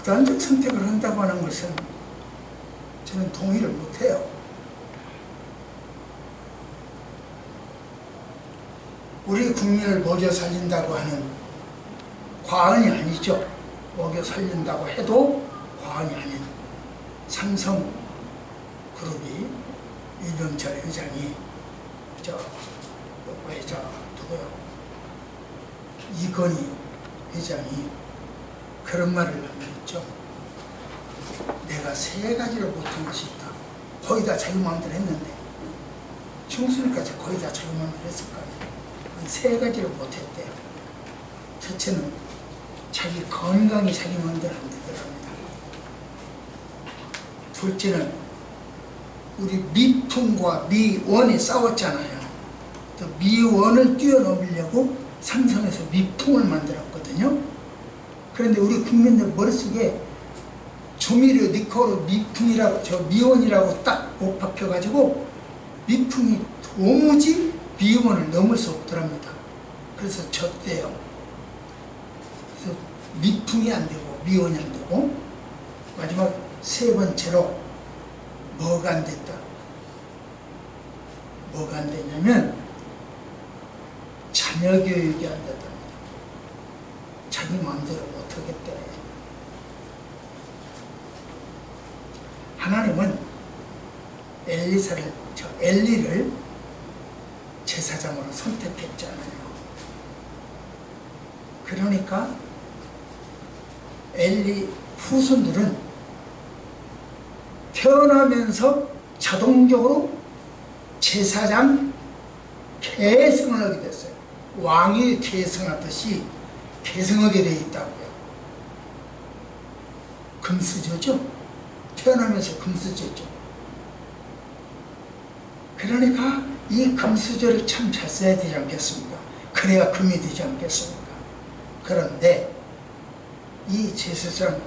극단적 선택을 한다고 하는 것은 저는 동의를 못해요. 우리 국민을 먹여 살린다고 하는 과언이 아니죠. 먹여 살린다고 해도 과언이 아닌 삼성그룹이 유병철 회장이 누구요? 이건희 회장이 그런 말을 남겼죠. 내가 세 가지를 못한 것이 있다. 거의 다 자기 마음대로 했는데 총수님까지 거의 다 자기 마음대로 했을 거 아니에요. 세 가지를 못했대요. 첫째는 자기 건강이 자기 마음대로 안 되더랍니다. 둘째는 우리 미풍과 미원이 싸웠잖아요. 또 미원을 뛰어넘으려고 삼성에서 미풍을 만들었거든요. 그런데 우리 국민들 머릿속에 조미료 니코로 미풍이라고 미원이라고 딱 못 박혀가지고 미풍이 도무지 미원을 넘을 수 없더랍니다. 그래서 졌대요. 그래서 미풍이 안 되고 미원이 안 되고 마지막 세 번째로 뭐가 안 됐다. 뭐가 안 되냐면 자녀 교육이 안 됐답니다. 자기 마음대로 못하겠대. 하나님은 엘리를 제사장으로 선택했잖아요. 그러니까 엘리 후손들은 태어나면서 자동적으로 제사장 계승을 하게 됐어요. 왕이 계승하듯이 계승하게 되어 있다고요. 금수저죠. 태어나면서 금수저죠. 그러니까 이 금수저를 참 잘 써야 되지 않겠습니까? 그래야 금이 되지 않겠습니까? 그런데 이 제사장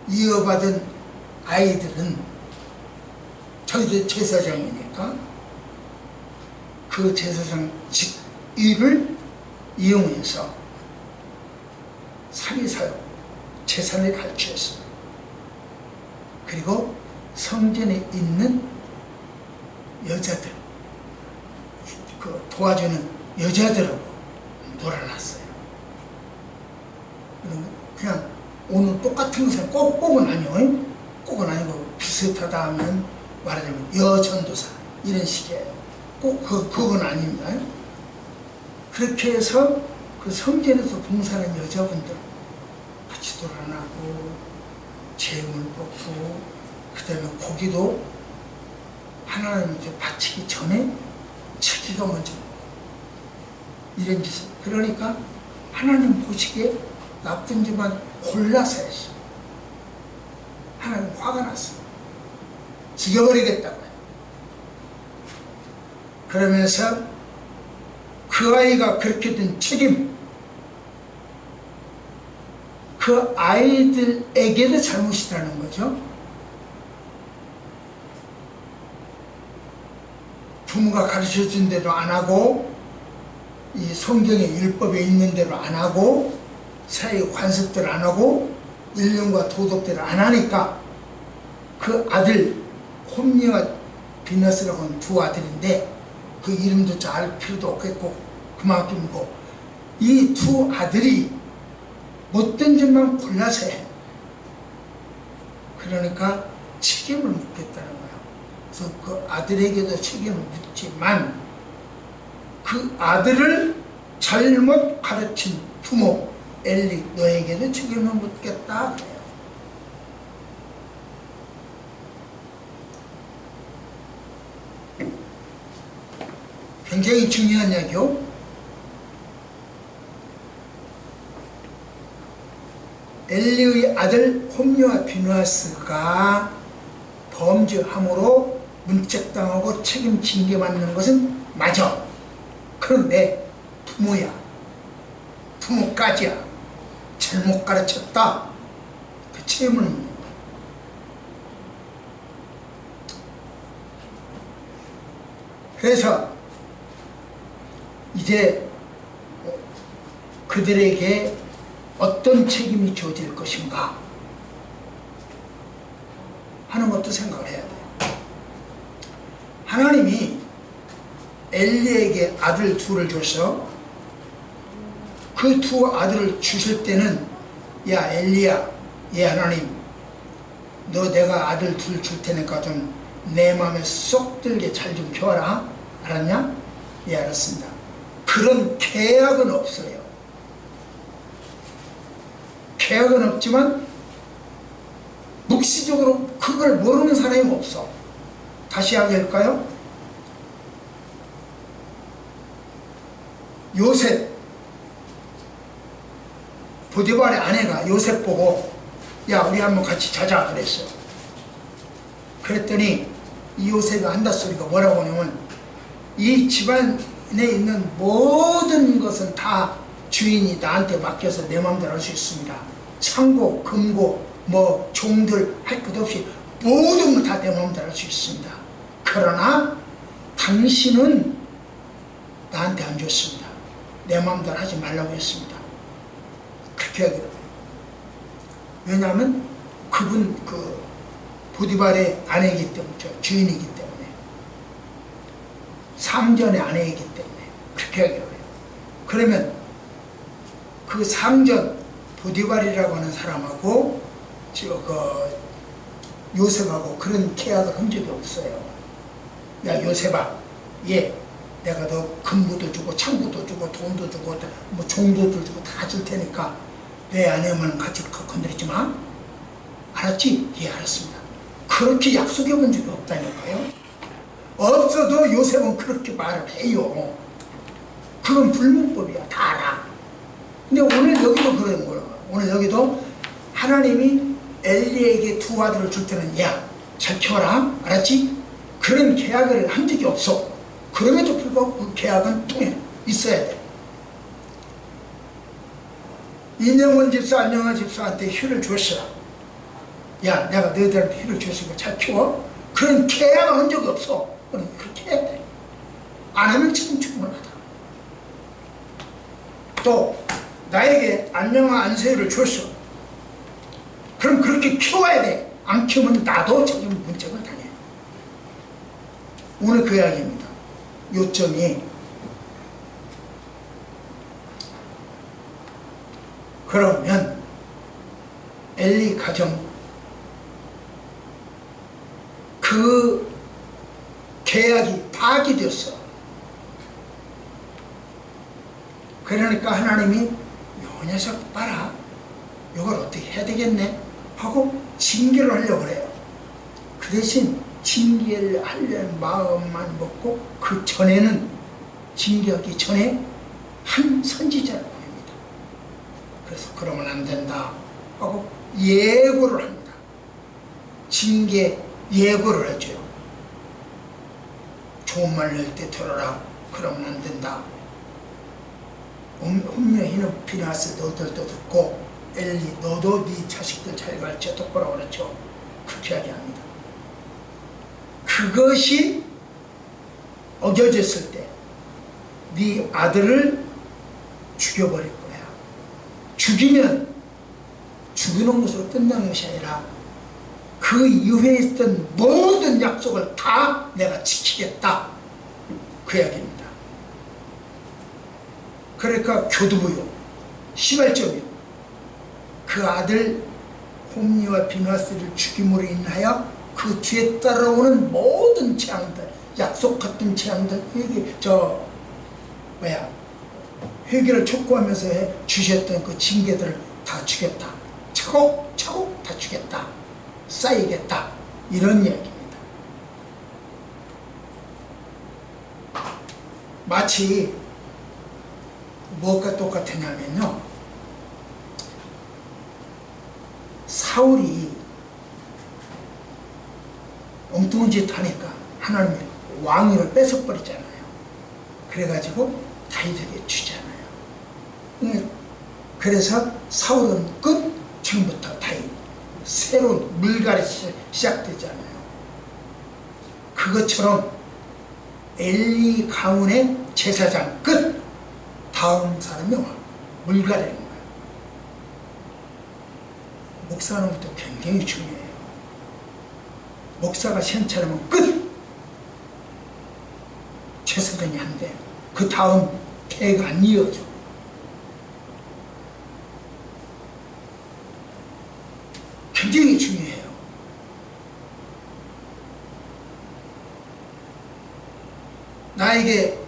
이어받은 아이들은 저희도 제사장이니까 그 제사장 직위를 이용해서 사리사욕, 제사를 가르쳤어요. 그리고 성전에 있는 여자들, 도와주는 여자들하고 놀아놨어요. 그냥 오늘 똑같은 것은 꼭은 아니에요. 꼭은 아니고 비슷하다 하면 말하자면 여전도사 이런 식이에요. 꼭 그건 아닙니다. 그렇게 해서 그 성전에서 봉사하는 여자분들 같이 놀아나고 재물 뽑고 그 다음에 고기도 하나님께 바치기 전에 자기가 먼저 먹고 이런 짓을. 그러니까 하나님 보시기에 나쁜 짓만 골라서 했어. 하나님 화가 났어. 죽여버리겠다고요. 그러면서 그 아이가 그렇게 된 책임, 그 아이들에게도 잘못이라는 거죠. 부모가 가르쳐준 대로 안 하고 이 성경의 율법에 있는 대로 안 하고 사회 관습대로 안 하고 인륜과 도덕대로 안 하니까 그 아들 홈리와 비너스라고 하는 두 아들인데 그 이름도 잘 필요도 없겠고 그만큼이고 이 두 아들이 못된 짓만 골라서 해. 그러니까 책임을 묻겠다는 거예요. 그래서 그 아들에게도 책임을 묻지만 그 아들을 잘못 가르친 부모 엘리 너에게도 책임을 묻겠다 그래요. 굉장히 중요한 이야기요. 엘리의 아들 홈리와 비누아스가 범죄함으로 문책당하고 책임 징계받는 것은 맞아. 그런데 부모야, 부모까지야 잘못 가르쳤다. 그 책임을 묻는 거야. 그래서 이제 그들에게 어떤 책임이 져질 것인가 하는 것도 생각을 해야 돼요. 하나님이 엘리에게 아들 둘을 줘서 그 두 아들을 주실 때는 야 엘리야, 예 하나님, 너 내가 아들 둘 줄 테니까 좀 내 마음에 쏙 들게 잘 좀 키워라. 알았냐? 예 알았습니다. 그런 계약은 없어요. 계약은 없지만 묵시적으로 그걸 모르는 사람이 없어. 다시 이야기할까요? 요셉, 보디발의 아내가 요셉 보고 야 우리 한번 같이 자자 그랬어. 그랬더니 이 요셉이 한다 소리가 뭐라고 하냐면 이 집안에 있는 모든 것은 다 주인이 나한테 맡겨서 내 마음대로 할 수 있습니다. 창고, 금고, 뭐 종들 할 것 없이 모든 거 다 내 마음대로 할 수 있습니다. 그러나 당신은 나한테 안 줬습니다. 내 마음대로 하지 말라고 했습니다. 그렇게 하기로 해요. 왜냐하면 그분 보디발의 아내이기 때문에, 주인이기 때문에, 상전의 아내이기 때문에 그렇게 하기로 해요. 그러면 그 상전 보디발이라고 하는 사람하고 요셉하고 그런 계약을 한 적이 없어요. 야 요셉아, 예, 내가 너 금고도 주고 창고도 주고 돈도 주고 뭐 종도도 주고 다 줄 테니까 내 아내만 같이 건드리지 마. 알았지? 예 알았습니다. 그렇게 약속해 본 적이 없다니까요. 없어도 요셉은 그렇게 말을 해요. 그건 불문법이야. 다 알아. 근데 오늘 여기도 그런 거예요. 오늘 여기도 하나님이 엘리에게 두 아들을 줄 때는 야 잘 키워라. 알았지? 그런 계약을 한 적이 없어. 그럼에도 불구하고 그 계약은 통해 있어야 돼. 이명원 집사, 안영아 집사한테 휴를 줬어. 야 내가 너희들한테 휴를 줬으니까 잘 키워. 그런 계약을 한 적이 없어. 그렇게 해야 돼. 안 하면 지금 충분하다. 또 나에게 안영아, 안세율을 줬어. 그럼 그렇게 키워야 돼. 안 키우면 나도 지금 문책을 당해. 오늘 그 이야기입니다. 요점이 그러면 엘리 가정 그 계약이 파기되었어. 그러니까 하나님이 요 녀석 봐라, 이걸 어떻게 해야 되겠네 하고 징계를 하려고 그래요. 그 대신 징계를 하려는 마음만 먹고 그 전에는, 징계하기 전에 한 선지자를 보냅니다. 그래서 그러면 안 된다 하고 예고를 합니다. 징계 예고를 해줘요. 좋은 말 낼 때 들어라. 그러면 안 된다. 분명히는 비나스 너들도 듣고 엘리 너도 네 자식들 잘 가르쳐 똑바로 가르쳐. 그렇게 이야기합니다. 그것이 어겨졌을 때 네 아들을 죽여버릴 거야. 죽이면 죽이는 것으로 끝나는 것이 아니라 그 이후에 있던 모든 약속을 다 내가 지키겠다. 그 이야기입니다. 그러니까 교두부요, 시발점이요. 그 아들 홈리와 비나스를 죽임으로 인하여 그 뒤에 따라오는 모든 재앙들, 약속 같은 재앙들, 회개를 촉구하면서 주셨던 그 징계들을 다 주겠다. 차곡차곡 다 주겠다. 쌓이겠다. 이런 이야기입니다. 마치 뭐가 똑같으냐면요, 사울이 엉뚱한 짓 하니까 하나님이 왕위를 뺏어버리잖아요. 그래가지고 다윗에게 주잖아요. 그래서 사울은 끝, 지금부터 다윗, 새로운 물갈이 시작되잖아요. 그것처럼 엘리 가문의 제사장 끝, 다음 사람이 와 물갈이는 거예요. 목사하는 것도 굉장히 중요해요. 목사가 시험처럼 끝! 최선전이 안 돼. 그 다음 계획 안 이어져. 굉장히 중요해요. 나에게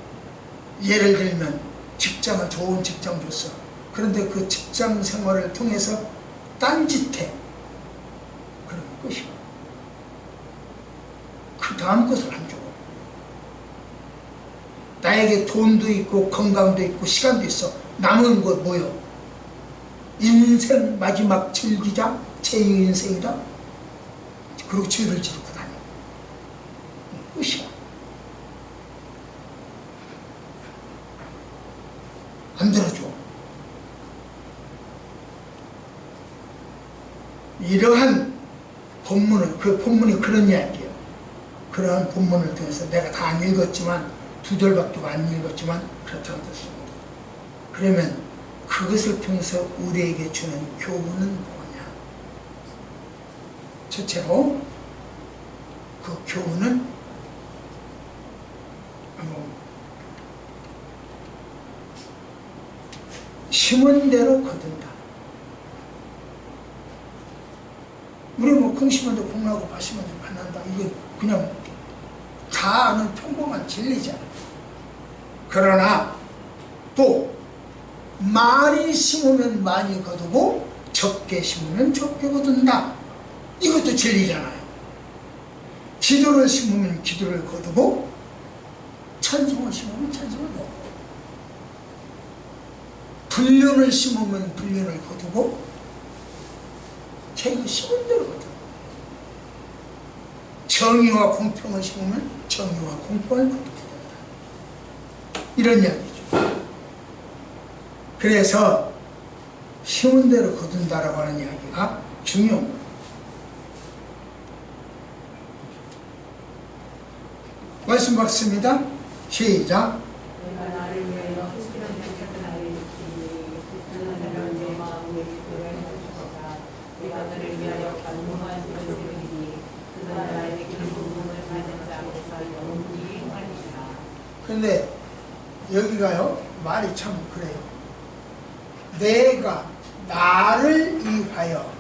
예를 들면 직장을 좋은 직장 줬어. 그런데 그 직장 생활을 통해서 딴짓해. 그러면 끝이야. 그 다음 것을 안 줘. 나에게 돈도 있고 건강도 있고 시간도 있어. 남은 것 뭐요? 인생 마지막 즐기자. 제2인생이다. 그리고 죄를 지르고 다녀. 끝이야. 안 들어줘. 이러한 본문을, 그 본문이 그런 이야기예요. 그러한 본문을 통해서 내가 다 안 읽었지만, 2절밖에 안 읽었지만 그렇다는 뜻입니다. 그러면 그것을 통해서 우리에게 주는 교훈은 뭐냐? 첫째로 그 교훈은 심은 대로 거둔다. 우리 콩 심은 대로 콩나고 밭 심은 대로 밭난다. 이거 그냥 다 아는 평범한 진리잖아. 그러나 또 많이 심으면 많이 거두고 적게 심으면 적게 거둔다. 이것도 진리잖아요. 기도를 심으면 기도를 거두고 찬송을 심으면 찬송을 거두고 불륜을 심으면 불륜을 거두고 자기가 심은 대로 거두고 정의와 공평을 심으면 정의와 공평을 거두게 된다. 이런 이야기죠. 그래서 심은 대로 거둔다라고 하는 이야기가 중요합니다. 말씀 받습니다. 시작. 그런데 여기가요, 말이 참 그래요. 내가 나를 위하여,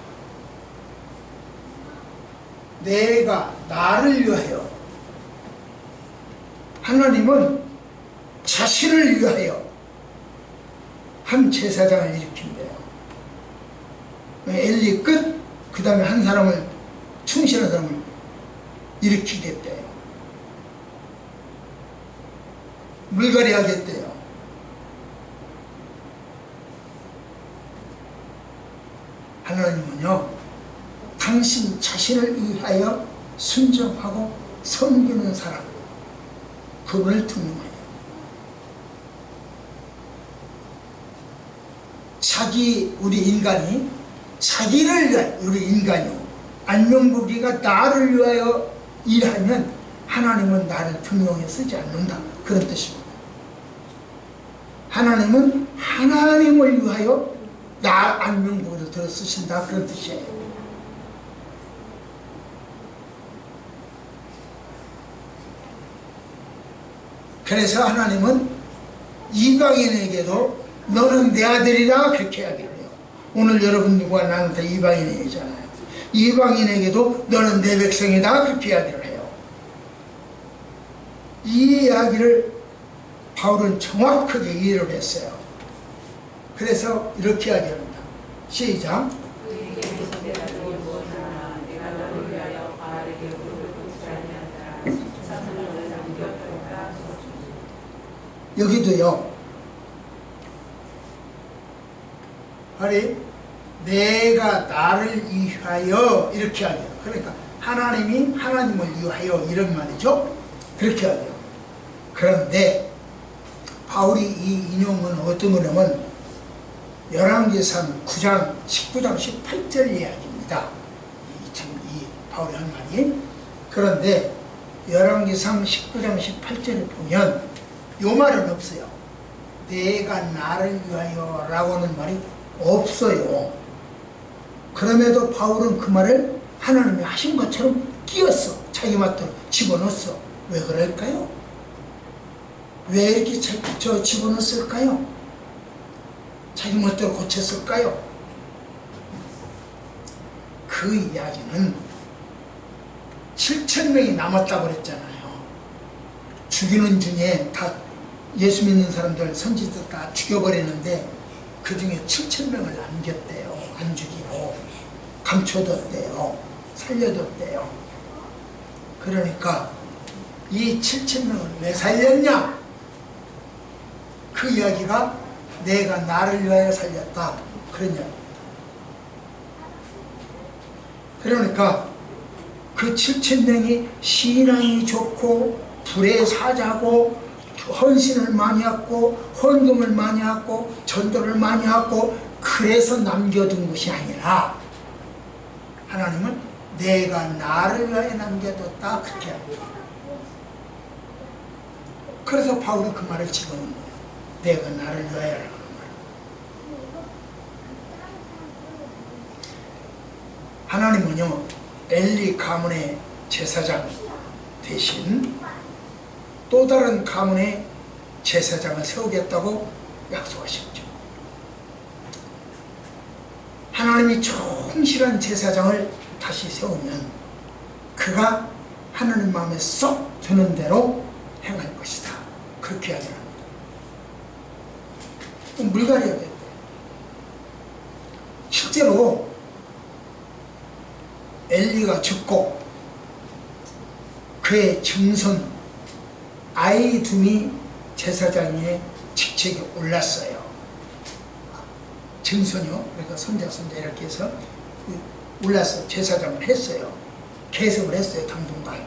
내가 나를 위하여, 하나님은 자신을 위하여 한 제사장을 일으킨대요. 엘리 끝, 그 다음에 한 사람을, 충실한 사람을 일으키겠대요. 물갈이 하겠대요. 하나님은요, 당신 자신을 위하여 순종하고 섬기는 사람, 그분을 등용해요. 우리 인간이 자기를 위하여, 우리 인간이요, 안명부기가 나를 위하여 일하면 하나님은 나를 등용해 쓰지 않는다. 그런 뜻입니다. 하나님은 하나님을 위하여 나 안명부기를 들어 쓰신다. 그런 뜻이에요. 그래서 하나님은 이방인에게도 너는 내 아들이라 그렇게 이야기를 해요. 오늘 여러분 누가 나는 다 이방인이잖아요. 이방인에게도 너는 내 백성이다 그렇게 이야기를 해요. 이 이야기를 바울은 정확하게 이해를 했어요. 그래서 이렇게 이야기합니다. 시작. 여기도요, 아니 내가 나를 위하여 이렇게 하죠. 그러니까 하나님이 하나님을 위하여 이런 말이죠. 그렇게 하죠. 그런데 바울이 이 인용은 어떤 거냐면 열왕기상 9장 19장 18절 이야기입니다. 이 바울이 한 말이. 그런데 열왕기상 19장 18절에 보면 요 말은 없어요. 내가 나를 위하여 라고 하는 말이 없어요. 그럼에도 바울은 그 말을 하나님이 하신 것처럼 끼었어. 자기 맛대로 집어넣었어. 왜 그럴까요? 왜 이렇게 집어넣었을까요? 자기 멋대로 고쳤을까요? 그 이야기는 7,000명이 남았다고 그랬잖아요. 죽이는 중에 다 예수 믿는 사람들 선지자들 다 죽여버리는데 그 중에 7,000명을 남겼대요. 안 죽이고 감춰뒀대요. 살려뒀대요. 그러니까 이 7,000명을 왜 살렸냐? 그 이야기가 내가 나를 위하여 살렸다. 그런 이야기입니다. 그러니까 그 7,000명이 신앙이 좋고 불의 사자고 헌신을 많이 하고 헌금을 많이 하고 전도를 많이 하고 그래서 남겨둔 것이 아니라 하나님은 내가 나를 위하여 남겨뒀다 그렇게 합니다. 그래서 바울이 그 말을 집어넣은 거예요. 내가 나를 위하여라는 말. 하나님은요 엘리 가문의 제사장 대신 또 다른 가문의 제사장을 세우겠다고 약속하셨죠. 하나님이 충실한 제사장을 다시 세우면 그가 하나님 마음에 쏙 드는 대로 행할 것이다. 그렇게 이야기합니다. 물갈이가 됐대. 실제로 엘리가 죽고 그의 증손 아이둠이 제사장의 직책에 올랐어요. 증손이요. 그러니까 손자 이렇게 해서 올라서 제사장을 했어요. 계승을 했어요. 당분간.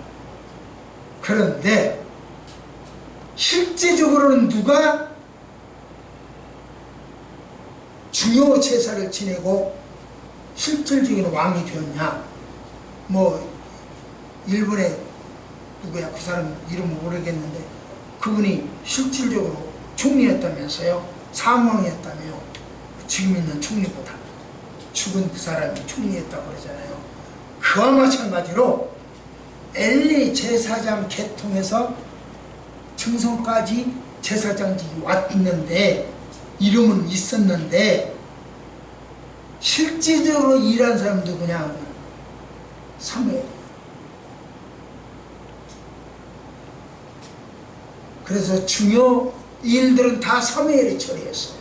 그런데 실제적으로는 누가 중요 제사를 지내고 실질적인 왕이 되었냐? 뭐 일본의 누구야 그 사람 이름은 모르겠는데 그분이 실질적으로 총리였다면서요. 상왕이었다며. 지금 있는 총리보다 죽은 그 사람이 총리였다고 그러잖아요. 그와 마찬가지로 엘리 제사장 계통에서 증손까지 제사장직이 왔는데 이름은 있었는데 실질적으로 일한 사람도 그냥 사무엘. 그래서 중요 일들은 다 사무엘이 처리했어요.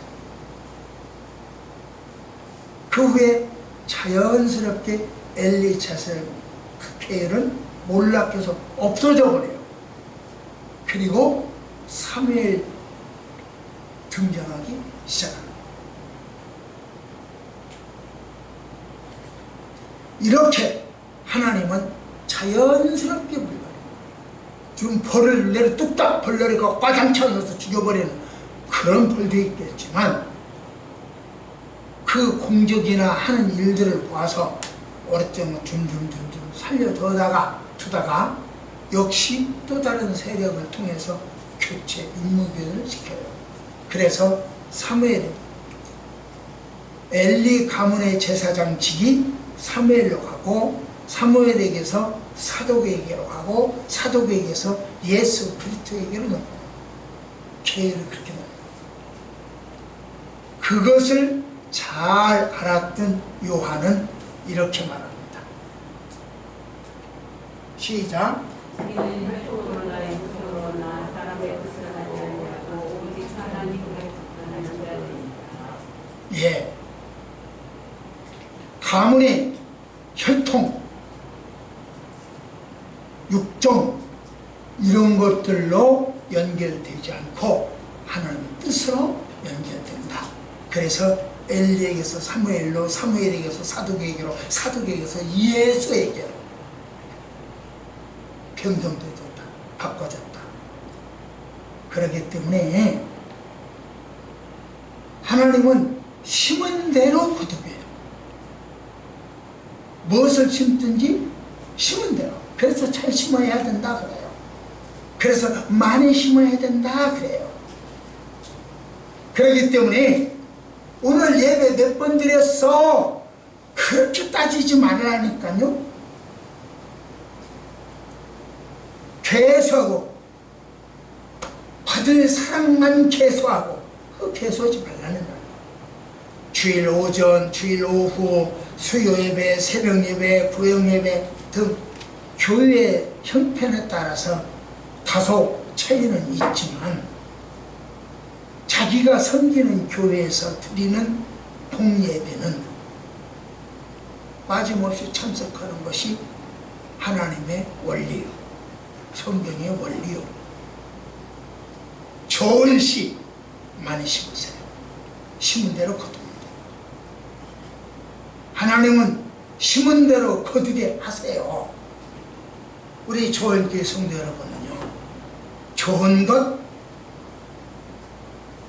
그 후에 자연스럽게 엘리 제사장 그 계열은 몰락해서 없어져 버려요. 그리고 사무엘 등장하기 시작합니다. 이렇게 하나님은 자연스럽게 물러요. 지금 벌을 내려 뚝딱 벌 내리고 꽈장창해서 죽여버리는 그런 벌도 있겠지만 그 공적이나 하는 일들을 봐서 어렵지만 줌줌줌줌 살려두다가 역시 또 다른 세력을 통해서 교체, 임무교를 시켜요. 그래서 사무엘이 엘리 가문의 제사장직이 사무엘로 가고 사무엘에게서 사독에게로 가고 사독에게서 예수 그리스도에게로 넘어가요. 계율을 그렇게 넘어가요. 그것을 잘 알았던 요한은 이렇게 말합니다. 시작. 예. 가문의 혈통, 육종 이런 것들로 연결되지 않고 하나님의 뜻으로 연결된다. 그래서 엘리에게서 사무엘로, 사무엘에게서 사독에게로, 사독에게서 예수에게로 변경되었다. 바꿔졌다. 그렇기 때문에 하나님은 심은 대로 거두게요. 무엇을 심든지 심은 대로. 그래서 잘 심어야 된다 그래요. 그래서 많이 심어야 된다 그래요. 그렇기 때문에 오늘 예배 몇 번 드렸어? 그렇게 따지지 말라니까요. 개수하고 받을 사랑만 개수하고 그 개수하지 말라는 거예요. 주일 오전, 주일 오후, 수요 예배, 새벽 예배, 구역 예배 등 교회의 형편에 따라서 다소 차이는 있지만 자기가 섬기는 교회에서 드리는 봉예배는 빠짐없이 참석하는 것이 하나님의 원리요, 성경의 원리요. 좋은 씨 많이 심으세요. 심은 대로 거둡니다. 하나님은 심은 대로 거두게 하세요. 우리 조원교회 성도 여러분은요, 좋은 것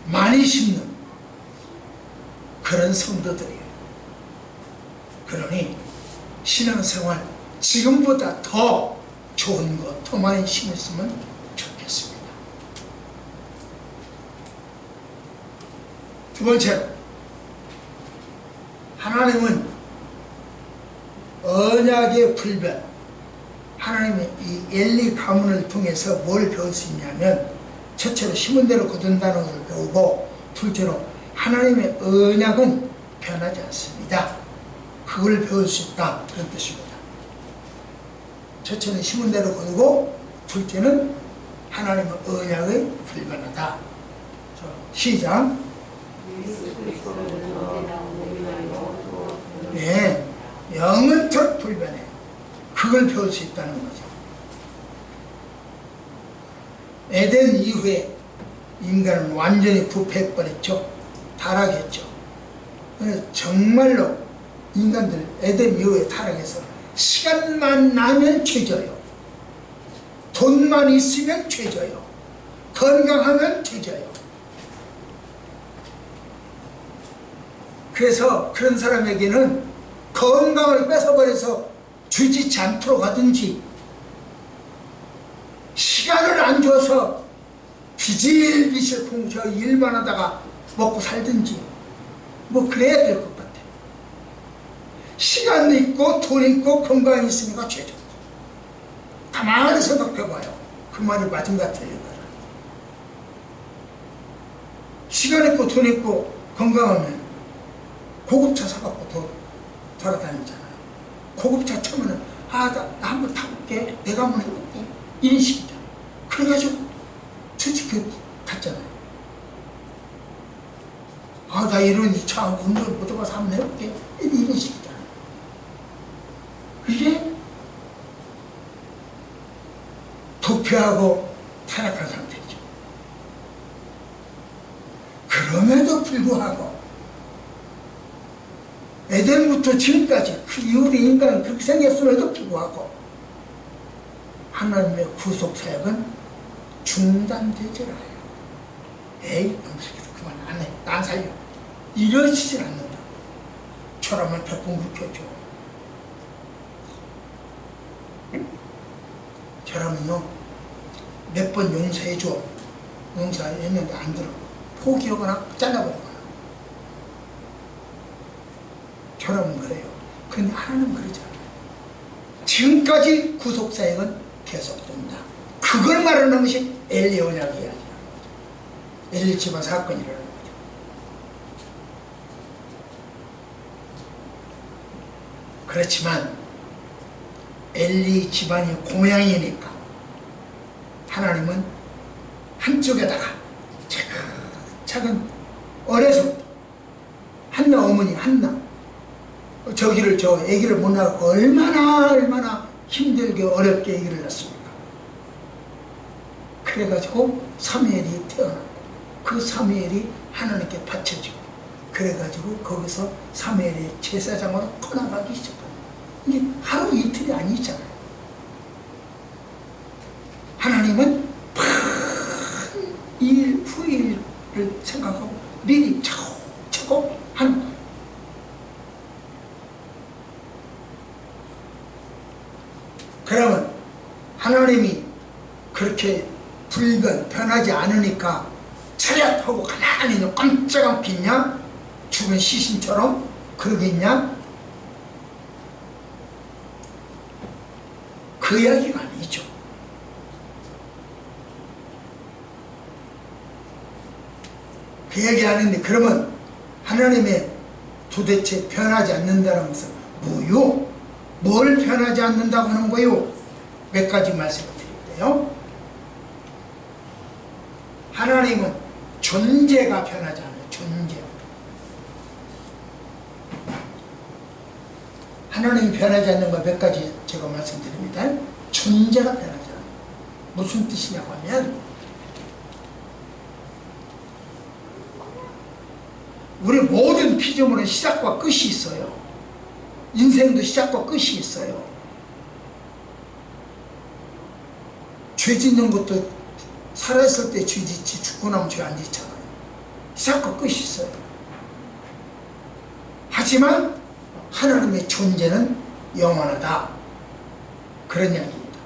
많이 심는 그런 성도들이에요. 그러니 신앙생활 지금보다 더 좋은 것 더 많이 심었으면 좋겠습니다. 두 번째로, 하나님은 언약의 불변, 하나님의 이 엘리 가문을 통해서 뭘 배울 수 있냐면, 첫째로 심은 대로 거둔다는 것을 배우고, 둘째로 하나님의 언약은 변하지 않습니다. 그걸 배울 수 있다, 그런 뜻입니다. 첫째는 심은 대로 거두고, 둘째는 하나님의 언약의 불변하다. 시작. 네, 영원토록 불변해. 그걸 배울 수 있다는 거죠. 에덴 이후에 인간은 완전히 부패해버렸죠. 타락했죠. 정말로 인간들 에덴 이후에 타락해서 시간만 나면 죄져요. 돈만 있으면 죄져요. 건강하면 죄져요. 그래서 그런 사람에게는 건강을 뺏어버려서 주지치 않도록 하든지, 시간을 안 줘서 비실비실 공저 일만 하다가 먹고 살든지 뭐 그래야 될 것 같아요. 시간 있고 돈 있고 건강 있으니까 죄죠. 가만히 생각해봐요. 그 말이 맞은가 틀린가. 시간 있고 돈 있고 건강하면 고급차 사갖고 돌아다니잖아요. 고급차 타면은 나 한번 타볼게, 내가 한번 해볼게, 이런 식이잖아요. 그래가지고 솔직히 탔잖아요. 나 이런 이 차 운전 못 해봐서 한번 해볼게, 이런 식이잖아요. 이게 부패하고 타락한 상태죠. 그럼에도 불구하고 에덴부터 지금까지 그 이후에 인간은 그렇게 생겼음에도 불구하고 하나님의 구속사역은 중단되질 않아요. 에이, 너무 그만 안 해, 안 살려, 이러지질 않는다. 저라면 100번 묵혀줘. 저라면요 몇 번 용서해줘. 용서했는데 안 들어. 포기하거나 잘라버리거나. 저라면 그래요. 그런데 하나님은 그러지 않아요. 지금까지 구속사역은 계속된다. 그걸 말하는 것이 엘리 언약이라는 거죠. 엘리 집안 사건이라는 거죠. 그렇지만 엘리 집안이 고향이니까 하나님은 한쪽에다가 차근 어려서부터 한나 어머니 한나 저기를 아기를 못 낳고 얼마나 힘들게 어렵게 아기를 낳습니까? 그래가지고 사무엘이 태어나고 그 사무엘이 하나님께 바쳐지고 그래가지고 거기서 사무엘이 제사장으로 커나가기 시작합니다. 이게 하루 이틀이 아니잖아요. 하나님은 일 후일을 생각하고 미리 차곡차곡 하는 거예요. 그러면 하나님이 그렇게 변하지 않으니까 차렷하고 가만히 깜짝 안 pis냐? 죽은 시신처럼 그러겠냐? 그 이야기가 아니죠. 그 이야기 아닌데, 그러면 하나님의 도대체 변하지 않는다는 것은 뭐요? 뭘 변하지 않는다고 하는 거요? 몇 가지 말씀을 드릴게요. 하나님은 존재가 변하지 않아요. 존재. 하나님이 변하지 않는 거 몇 가지 제가 말씀드립니다. 존재가 변하지 않아요. 무슨 뜻이냐고 하면, 우리 모든 피조물은 시작과 끝이 있어요. 인생도 시작과 끝이 있어요. 죄 짓는 것도 살아있을 때 죄 짓지 죽고 나면 죄 안 짓잖아요. 시작과 끝이 있어요. 하지만 하나님의 존재는 영원하다. 그런 이야기입니다.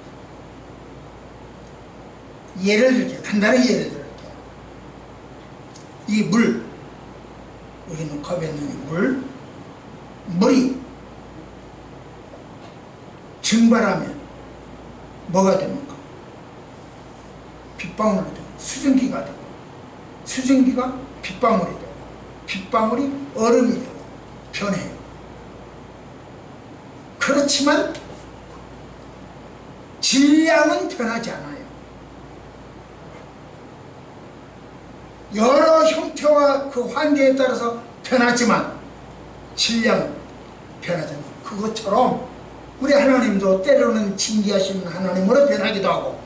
예를 들게요. 간단히 예를 들게요. 이 물, 여기 있는 컵에 있는 이 물이 증발하면 뭐가 됩니까? 빗방울이 되고, 수증기가 되고, 수증기가 빗방울이 되고, 빗방울이 얼음이 되고 변해요. 그렇지만 질량은 변하지 않아요. 여러 형태와 그 환경에 따라서 변하지만 질량은 변하지 않아요. 그것처럼 우리 하나님도 때로는 징계하시는 하나님으로 변하기도 하고,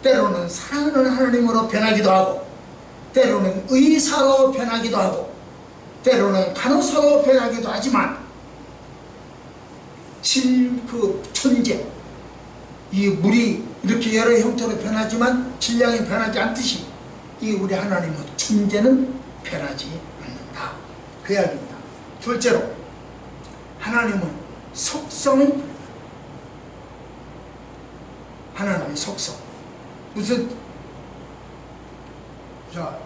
때로는 사랑하는 하나님으로 변하기도 하고, 때로는 의사로 변하기도 하고, 때로는 간호사로 변하기도 하지만, 그 존재, 이 물이 이렇게 여러 형태로 변하지만 질량이 변하지 않듯이 이 우리 하나님의 존재는 변하지 않는다. 그 이야기입니다. 둘째로, 하나님은 속성을 불러요. 하나님의 속성. 무슨, 자,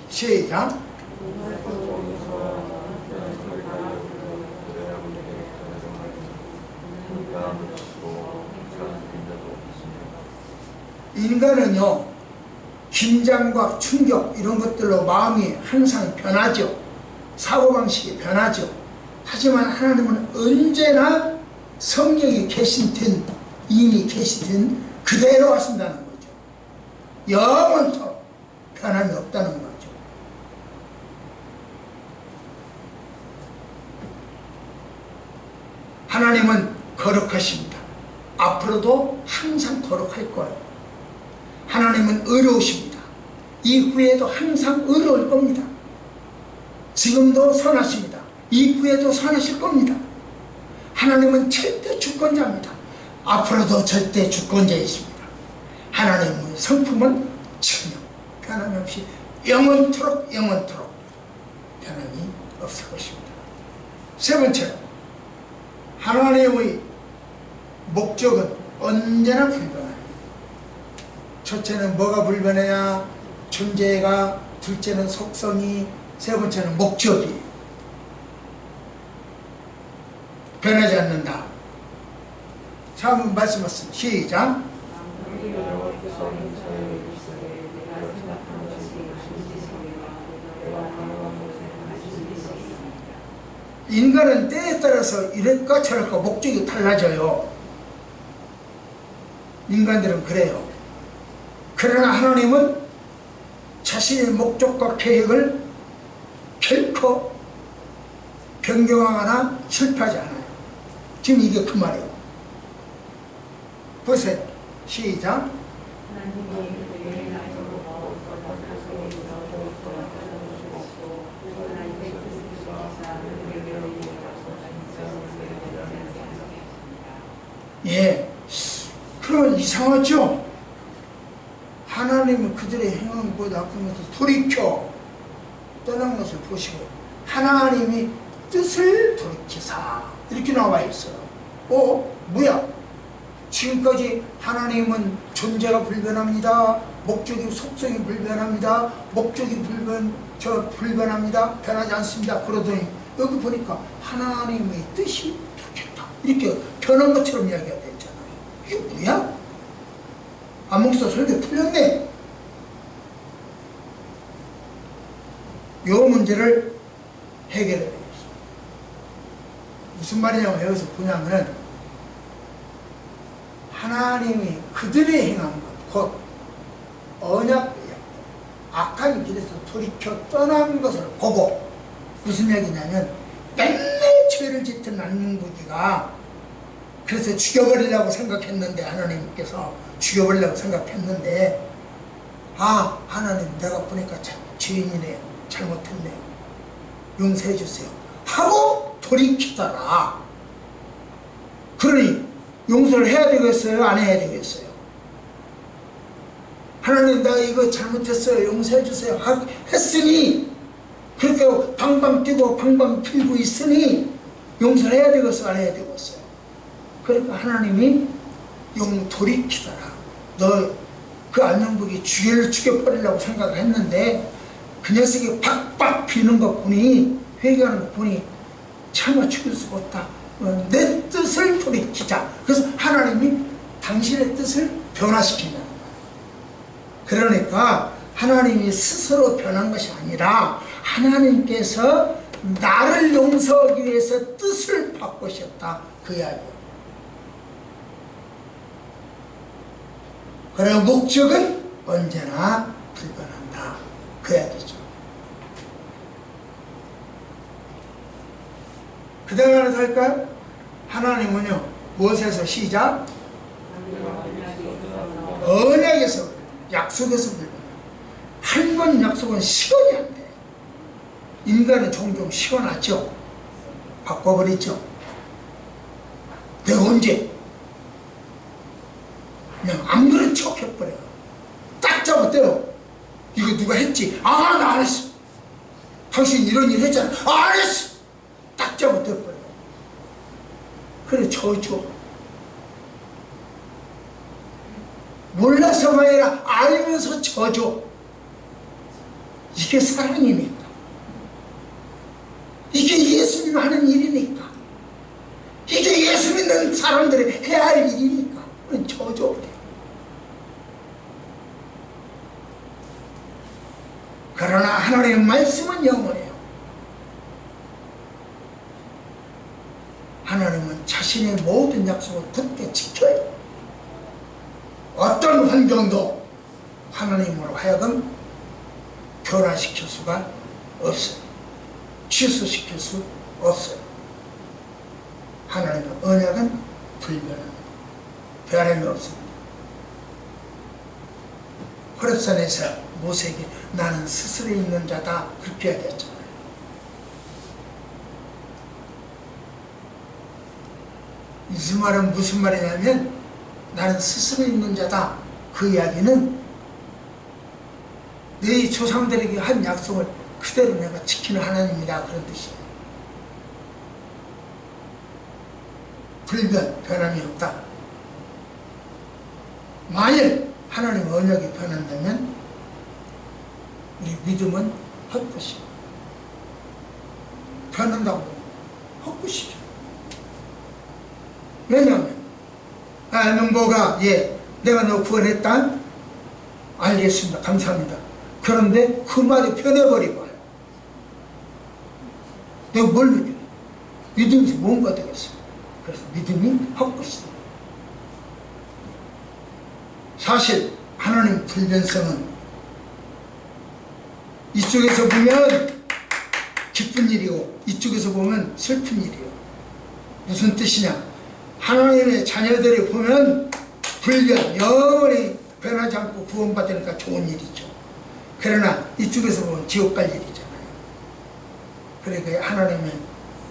시작. 인간은요, 긴장과 충격 이런 것들로 마음이 항상 변하죠. 사고방식이 변하죠. 하지만 하나님은 언제나 성경에 계신 이미 계시든 그대로 하신다는 거죠. 영원토록 변함이 없다는 거죠. 하나님은 거룩하십니다. 앞으로도 항상 거룩할 거예요. 하나님은 의로우십니다. 이후에도 항상 의로울 겁니다. 지금도 선하십니다. 이후에도 선하실 겁니다. 하나님은 절대 주권자입니다. 앞으로도 절대 주권자이십니다. 하나님의 성품은 전혀 변함이 없이 영원토록 변함이 없을 것입니다. 세 번째로, 하나님의 목적은 언제나 불변해요. 첫째는 뭐가 불변해야? 존재가, 둘째는 속성이, 세 번째는 목적이 변하지 않는다. 자, 한번 말씀하세요. 시작. 인간은 때에 따라서 이럴까 저럴까 목적이 달라져요. 인간들은 그래요. 그러나 하나님은 자신의 목적과 계획을 결코 변경하거나 실패하지 않아요. 지금 이게 그 말이에요. 보세요. 시작. 예, 그러면 이상하죠? 하나님은 그들의 행함을 보면서 돌이켜 떠난 것을 보시고 하나님이 뜻을 돌이키사 이렇게 나와 있어요. 뭐야? 지금까지 하나님은 존재가 불변합니다. 목적이, 속성이 불변합니다. 목적이 불변합니다. 변하지 않습니다. 그러더니 여기 보니까 하나님의 뜻이 바뀌었다. 이렇게 변한 것처럼 이야기가 됐잖아요. 이게 뭐야? 안목사 설교 틀렸네. 요 문제를 해결해야 되겠어. 무슨 말이냐면 여기서 보냐면은 하나님이 그들이 행한 것, 곧 언약, 악한 길에서 돌이켜 떠난 것을 보고, 무슨 얘기냐면 맨날 죄를 짓던 남문부기가 그래서 죽여버리려고 생각했는데, 하나님께서 죽여버리려고 생각했는데, 아 하나님 내가 보니까 참 죄인이네, 잘못했네, 용서해 주세요 하고 돌이키더라. 그러니 용서를 해야 되겠어요, 안 해야 되겠어요? 하나님 나 이거 잘못했어요, 용서해 주세요 했으니, 그렇게 방방 뛰고 방방 필고 있으니 용서를 해야 되겠어요, 안 해야 되겠어요? 그러니까 하나님이 돌이키더라. 너 그 안녕복이 죽여버리려고 생각을 했는데 그 녀석이 박박 비는 거 보니, 회개하는 거 보니 차마 죽일 수가 없다. 내 뜻을 돌이키자. 그래서 하나님이 당신의 뜻을 변화시킨다는 거예요. 그러니까 하나님이 스스로 변한 것이 아니라 하나님께서 나를 용서하기 위해서 뜻을 바꾸셨다, 그 이야기예요. 그러나 목적은 언제나 불변한다, 그 이야기죠. 그 다음에 하나 더 할까요? 하나님은요 무엇에서 시작? 언약에서, 약속에서 불변해요. 한 번 약속은 시간이 안 돼요. 인간은 종종 시원하죠. 바꿔버리죠. 내가 언제 그냥 안 그런 척 해버려요. 딱 잡았대요. 이거 누가 했지? 아 나 안 했어. 당신 이런 일 했잖아. 아, 안 했어. 딱 잡아떼버려요. 그래 저죠. 몰라서가 아니라 알면서 저죠. 이게 사랑이니까. 이게 예수님 하는 일이니까. 이게 예수 믿는 사람들이 해야 할 일이니까. 저죠. 그러나 하나님의 말씀은 영원해요. 하나님은 자신의 모든 약속을 굳게 지켜요. 어떤 환경도 하나님으로 하여금 변화시킬 수가 없어요. 취소시킬 수 없어요. 하나님의 언약은 불변합니다. 변함이 없습니다. 호렙산에서 모세에게 나는 스스로 있는 자다, 그렇게 이야기했잖아요. 이 말은 무슨 말이냐면 나는 스스로 있는 자다, 그 이야기는 너희 조상들에게 한 약속을 그대로 내가 지키는 하나님이다, 그런 뜻이에요. 불변, 변함이 없다. 만일 하나님의 언약이 변한다면 우리 믿음은 헛것이에요. 변한다고 헛것이죠. 왜냐하면 명보가 내가 너 구원했다, 알겠습니다, 감사합니다. 그런데 그 말이 변해버리고 와요. 내가 뭘 믿어요? 믿음이 뭔가 되겠어요. 그래서 믿음이 헛것이다. 사실 하나님 불변성은 이쪽에서 보면 기쁜 일이고 이쪽에서 보면 슬픈 일이에요. 무슨 뜻이냐? 하나님의 자녀들이 보면 불변, 영원히 변하지 않고 구원받으니까 좋은 일이죠. 그러나 이쪽에서 보면 지옥 갈 일이잖아요. 그러니까 하나님의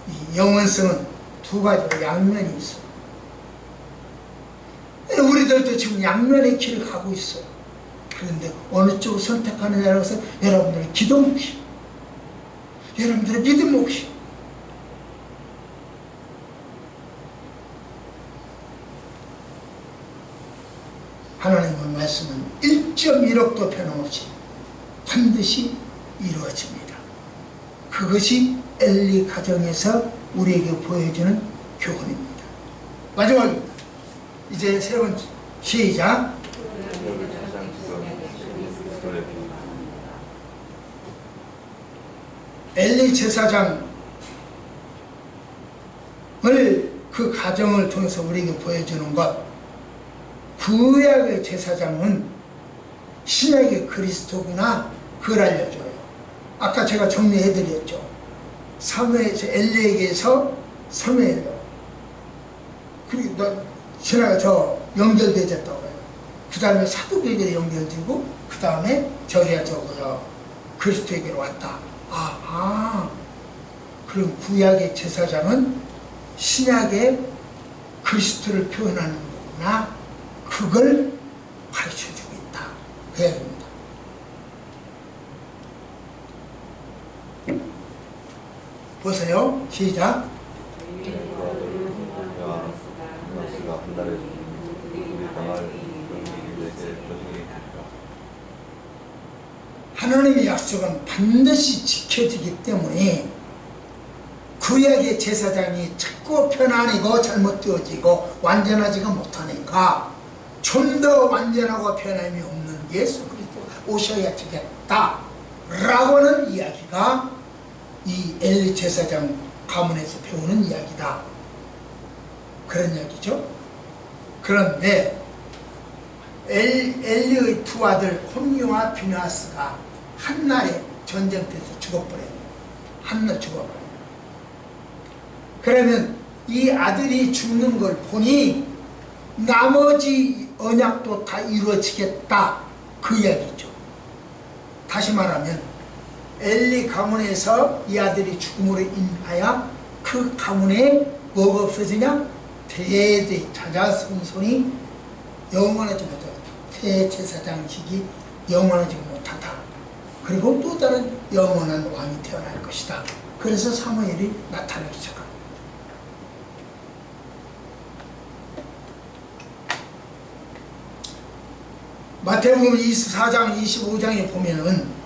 이 영원성은 두 가지로 양면이 있어요. 우리들도 지금 양면의 길을 가고 있어요. 그런데 어느 쪽을 선택하느냐라고 해서 여러분들의 기도 몫이요, 여러분들의 믿음 몫이요. 하나님의 말씀은 1.1억도 변함없이 반드시 이루어집니다. 그것이 엘리 가정에서 우리에게 보여주는 교훈입니다. 마지막입니다. 이제 세 번째 시작. 엘리 제사장을 그 가정을 통해서 우리에게 보여주는 것, 구약의 제사장은 신약의 그리스도구나, 그걸 알려줘요. 아까 제가 정리해드렸죠. 사무엘에서 엘리에게서 사무엘로, 그리고 신화가 저 연결되졌다고 해요. 그 다음에 사도에게 연결되고, 그 다음에 저기가 저거 그리스도에게로 왔다. 그럼 구약의 제사장은 신약의 그리스도를 표현하는 거구나, 그걸 가르쳐주고 있다, 그 이야기입니다. 보세요. 시작. 하나님의 약속은 반드시 지켜지기 때문에 구약의 제사장이 자꾸 편안이고 잘못되어지고 완전하지가 못하니까 좀 더 완전하고 편함이 없는 예수 그리스도 오셔야 되겠다 라고는 이야기가 이 엘리 제사장 가문에서 배우는 이야기다, 그런 이야기죠. 그런데 엘리의 두 아들 홈리와 비느하스가 한날에 전쟁터에서 죽어버려요. 한날 죽어버려요. 그러면 이 아들이 죽는 걸 보니 나머지 언약도 다 이루어지겠다, 그 이야기죠. 다시 말하면 엘리 가문에서 이 아들이 죽음으로 인하여 그 가문에 뭐가 없어지냐? 대대 자자손손이 영원하지 못하다. 대제사장직이 영원하지 못하다. 그리고 또 다른 영원한 왕이 태어날 것이다. 그래서 사무엘이 나타나기 시작합니다. 마태복음 24장 25장에 보면은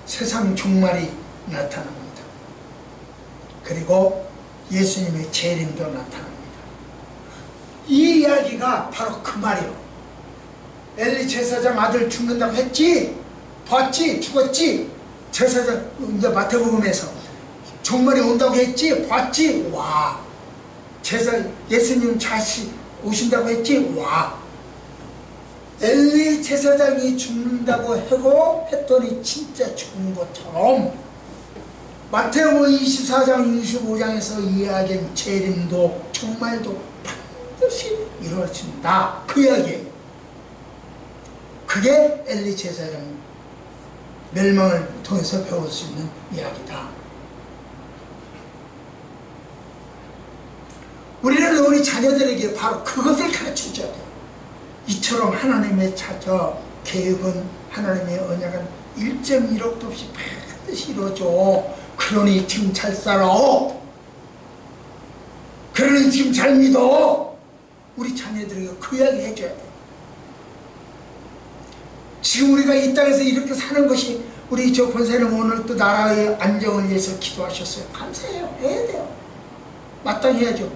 세상 종말이 나타납니다. 그리고 예수님의 재림도 나타납니다. 이 이야기가 바로 그 말이에요. 엘리 제사장 아들 죽는다고 했지? 봤지? 죽었지? 제사장, 이제 마태복음에서 종말이 온다고 했지? 봤지? 와. 예수님 다시 오신다고 했지? 와. 엘리 제사장이 죽는다고 하고 했더니 진짜 죽은 것처럼 마태복음 24장 25장에서 이야기한 재림도 종말도 반드시 이루어진다, 그 이야기예요. 그게 엘리 제사장 멸망을 통해서 배울 수 있는 이야기다. 우리는 우리 자녀들에게 바로 그것을 가르쳐줘야 돼요. 이처럼 하나님의 계획은, 하나님의 언약은 1.1억도 없이 반드시 이루어져. 그러니 지금 잘 살아. 그러니 지금 잘 믿어. 우리 자녀들에게 그 이야기 해줘야 돼. 지금 우리가 이 땅에서 이렇게 사는 것이, 우리 저 권사님 오늘 또 나라의 안정을 위해서 기도하셨어요. 감사해요. 해야 돼요. 마땅히 해야죠.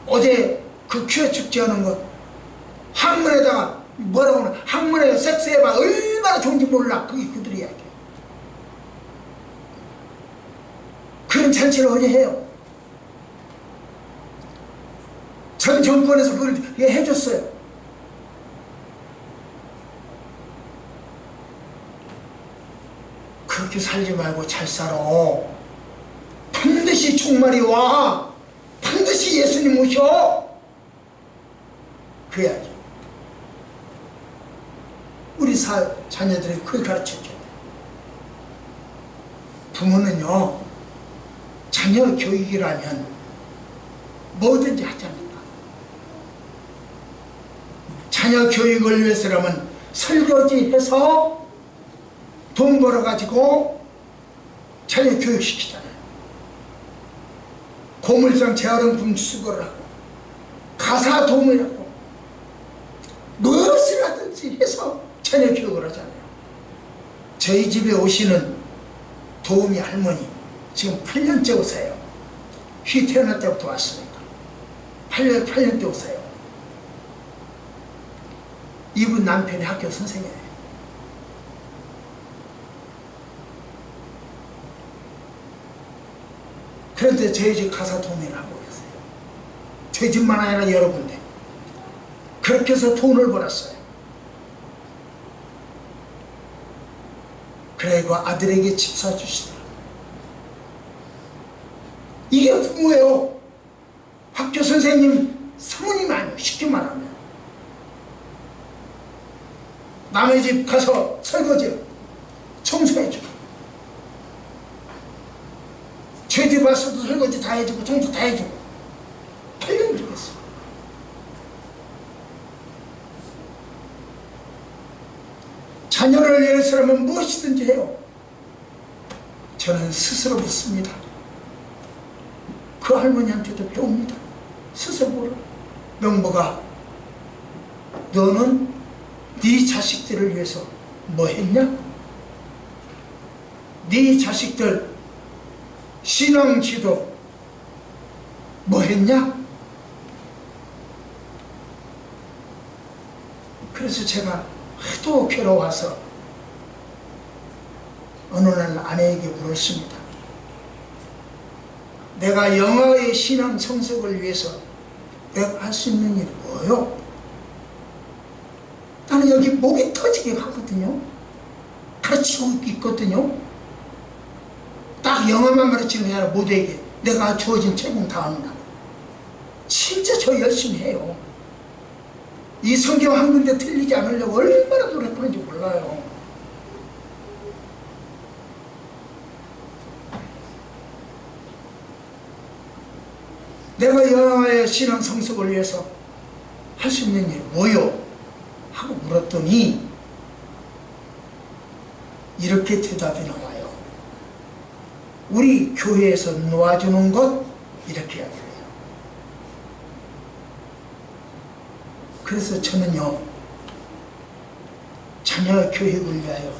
어제 그 큐어 축제하는 것, 학문에다가 뭐라고 하나, 학문에 섹스해봐 얼마나 좋은지 몰라. 그게 그들이 이야기야. 그런 잔치를 어제 해요. 전 정권에서 그걸 해줬어요. 그렇게 살지 말고 잘 살아. 반드시 종말이 와. 반드시 예수님 오셔. 그 이야기. 우리 자녀들이 그걸 가르쳐줘야 돼. 부모는요, 자녀 교육이라면 뭐든지 하지 않는다. 자녀 교육을 위해서라면 설거지해서 돈 벌어가지고 자녀 교육시키잖아요. 고물상 재활용품 수거를 하고 가사 도움을 하고 무엇을 하든지 해서 자녀 교육을 하잖아요. 저희 집에 오시는 도우미 할머니 지금 8년째 오세요. 휘 태어날 때부터 왔으니까 8년째 오세요. 이분 남편이 학교 선생이에요. 그런데 저희 집 가사 도매를 하고 계세요. 저희 집만 아니라 여러 군데. 그렇게 해서 돈을 벌었어요. 그리고 아들에게 집 사주시더라고요. 이게 부모예요. 학교 선생님, 사모님 아니에요. 쉽게 말하면. 남의 집 가서 설거지, 청소해줘. 저희 집 와서도 설거지 다 해주고 청소 다 해주고 8년 주겠어. 자녀를 위해서라면 무엇이든지 해요. 저는 스스로 묻습니다. 그 할머니한테도 배웁니다. 스스로 물어. 명보가 너는 네 자식들을 위해서 뭐 했냐? 네 자식들 신앙 지도 뭐 했냐? 그래서 제가 하도 괴로워서 어느 날 아내에게 물었습니다. 내가 영아의 신앙 성숙을 위해서 내가 할 수 있는 일이 뭐요? 나는 여기 목이 터지게 가거든요. 가르치고 있거든요. 딱 영어만 가르치는 게 아니라 모두에게 내가 주어진 책임 다 한다. 진짜 저 열심히 해요. 이 성경 한 군데 틀리지 않으려고 얼마나 노력하는지 몰라요. 내가 영아의 신앙 성숙을 위해서 할 수 있는 일이 뭐요? 하고 물었더니 이렇게 대답이 나와요. 우리 교회에서 놓아주는 것 이렇게 이야기를 해요. 그래서 저는요 자녀 교육을 위하여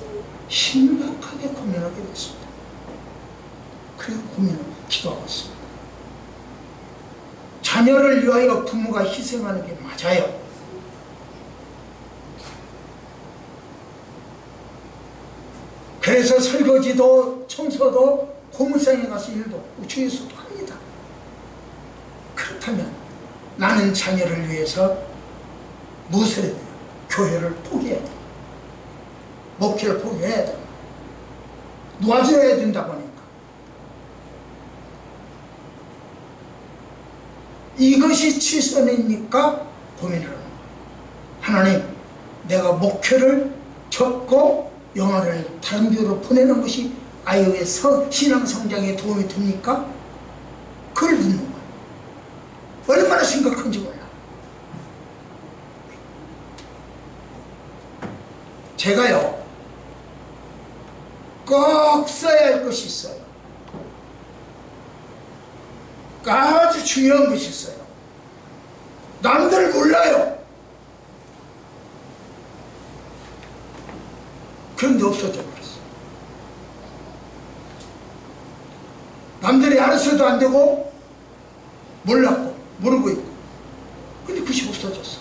심각하게 고민하게 됐습니다. 그리고 고민을 기도하고 있습니다. 자녀를 위하여 부모가 희생하는 게 맞아요. 그래서 설거지도 청소도 고물상에 가서 일도 주유소도 합니다. 그렇다면 나는 자녀를 위해서 무엇을 해야 돼요? 교회를 포기해야 돼요. 목회를 포기해야 돼요. 놓아줘야 된다고 하니까. 이것이 최선입니까? 고민을 하는 거예요. 하나님, 내가 목회를 접고 영아를 다른 교회로 보내는 것이 아이의 신앙 성장에 도움이 됩니까? 그걸 묻는 거예요. 얼마나 심각한지 몰라. 제가요 꼭 써야 할 것이 있어요. 아주 중요한 것이 있어요. 남들 몰라요. 그런데 없어져 버렸어. 남들이 알아서도 안 되고 몰랐고 모르고 있고 근데 그것이 없어졌어.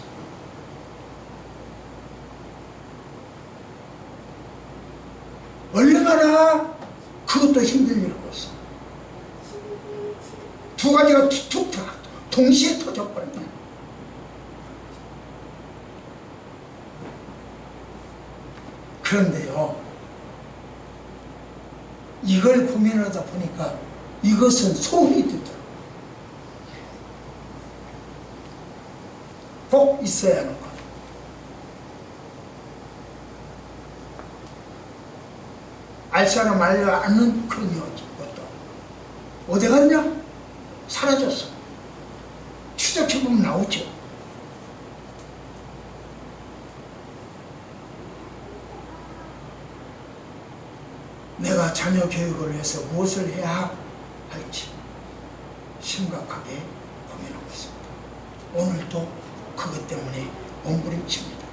얼마나 그것도 힘든 일이었어. 두 가지가 툭툭 동시에 터져버렸다. 그런데요 이걸 고민하다 보니까 이것은 소원이 되더라고요. 꼭 있어야 하는 것. 알 사람 알려 않는 그런 것도 어디 갔냐? 사라졌어. 추적해보면 나오죠. 내가 자녀 교육을 위해서 무엇을 해야 할지 심각하게 고민하고 있습니다. 오늘도 그것 때문에 몸부림칩니다.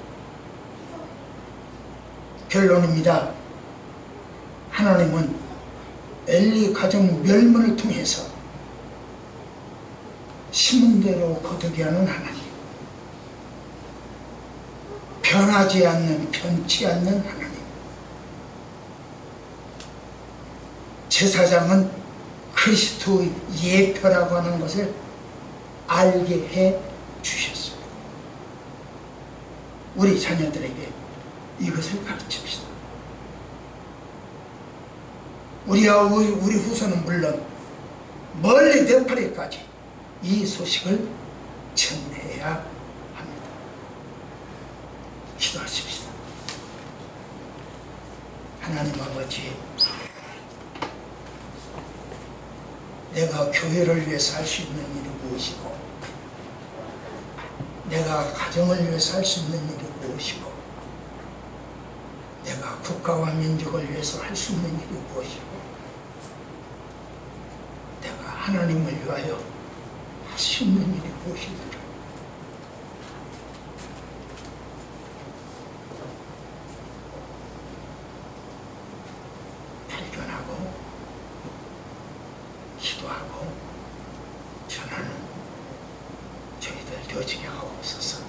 결론입니다. 하나님은 엘리 가정 멸문을 통해서 심은 대로 거두게 하는 하나님. 변하지 않는, 변치 않는 하나님. 제사장은 그리스도의 예표라고 하는 것을 알게 해 주셨습니다. 우리 자녀들에게 이것을 가르칩시다. 우리와 우리 후손은 물론 멀리 네팔에까지 이 소식을 전해야 합니다. 기도하십시다. 하나님 아버지, 내가 교회를 위해서 할 수 있는 일이 무엇이고, 내가 가정을 위해서 할 수 있는 일이 무엇이고, 내가 국가와 민족을 위해서 할 수 있는 일이 무엇이고, 내가 하나님을 위하여 할 수 있는 일이 무엇인가. 발견하고 기도하고 전하는 저희들 되어지게 하옵소서.